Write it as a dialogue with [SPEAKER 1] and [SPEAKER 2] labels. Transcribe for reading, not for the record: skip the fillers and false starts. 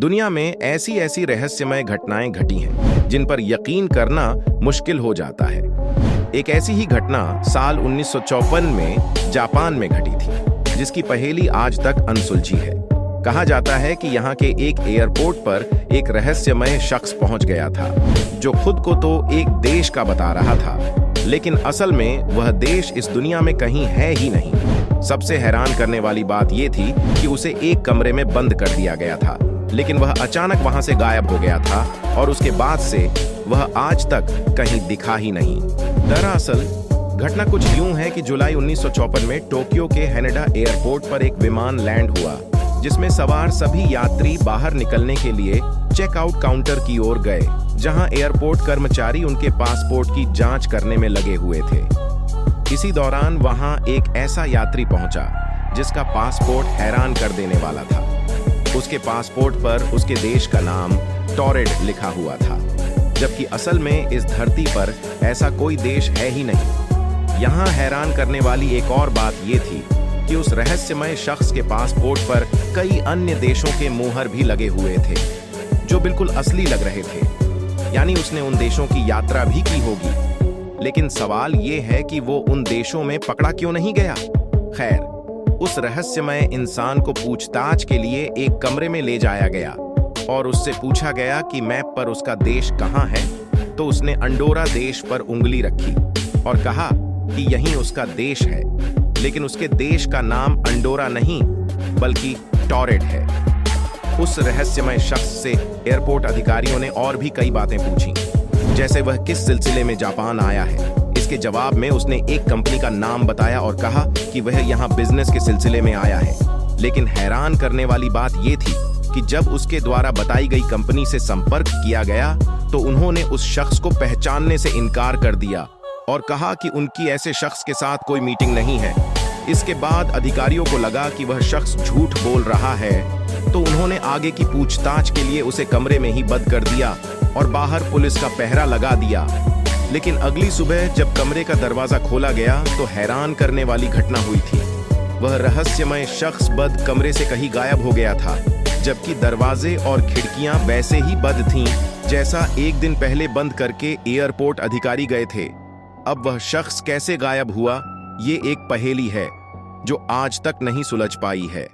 [SPEAKER 1] दुनिया में ऐसी ऐसी रहस्यमय घटनाएं घटी हैं जिन पर यकीन करना मुश्किल हो जाता है। एक ऐसी ही घटना साल 1954 में जापान में घटी थी, जिसकी पहेली आज तक अनसुलझी है। कहा जाता है कि यहाँ के एक एयरपोर्ट पर एक रहस्यमय शख्स पहुंच गया था, जो खुद को तो एक देश का बता रहा था, लेकिन असल में वह देश इस दुनिया में कहीं है ही नहीं। सबसे हैरान करने वाली बात यह थी कि उसे एक कमरे में बंद कर दिया गया था, लेकिन वह अचानक वहां से गायब हो गया था और उसके बाद से वह आज तक कहीं दिखा ही नहीं। दरअसल घटना कुछ यूं है कि जुलाई 1954 में टोक्यो के हैनेडा एयरपोर्ट पर एक विमान लैंड हुआ, जिसमें सवार सभी यात्री बाहर निकलने के लिए चेकआउट काउंटर की ओर गए, जहां एयरपोर्ट कर्मचारी उनके पासपोर्ट की जांच करने में लगे हुए थे। इसी दौरान वहां एक ऐसा यात्री पहुंचा जिसका पासपोर्ट हैरान कर देने वाला था। उसके पासपोर्ट पर उसके देश का नाम टॉरेड लिखा हुआ था, जबकि असल में इस धरती पर ऐसा कोई देश है ही नहीं। यहाँ हैरान करने वाली एक और बात ये थी कि उस रहस्यमय शख्स के पासपोर्ट पर कई अन्य देशों के मुहर भी लगे हुए थे, जो बिल्कुल असली लग रहे थे, यानी उसने उन देशों की यात्रा भी की होगी। लेकिन सवाल ये है कि वो उन देशों में पकड़ा क्यों नहीं गया। खैर, उस रहस्यमय इंसान को पूछताछ के लिए एक कमरे में ले जाया गया और उससे पूछा गया कि मैप पर उसका देश कहाँ है। तो उसने अंडोरा देश पर उंगली रखी और कहा कि यही उसका देश है, लेकिन उसके देश का नाम अंडोरा नहीं बल्कि टॉरेड है। उस रहस्यमय शख्स से एयरपोर्ट अधिकारियों ने और भी कई बातें पूछी, जैसे वह किस सिलसिले में जापान आया है। इसके जवाब में उसने एक कंपनी का नाम बताया और कहा कि वह यहाँ बिजनेस के सिलसिले में आया है। लेकिन हैरान करने वाली बात यह थी कि जब उसके द्वारा बताई गई कंपनी से संपर्क किया गया तो उन्होंने उस शख्स को पहचानने से इनकार कर दिया और कहा कि उनकी ऐसे शख्स के साथ कोई मीटिंग नहीं है। इसके बाद अधिकारियों को लगा कि वह शख्स झूठ बोल रहा है, तो उन्होंने आगे की पूछताछ के लिए उसे कमरे में ही बंद कर दिया और बाहर पुलिस का पहरा लगा दिया। लेकिन अगली सुबह जब कमरे का दरवाजा खोला गया तो हैरान करने वाली घटना हुई थी। वह रहस्यमय शख्स बंद कमरे से कहीं गायब हो गया था, जबकि दरवाजे और खिड़कियां वैसे ही बंद थीं जैसा एक दिन पहले बंद करके एयरपोर्ट अधिकारी गए थे। अब वह शख्स कैसे गायब हुआ, ये एक पहेली है जो आज तक नहीं सुलझ पाई है।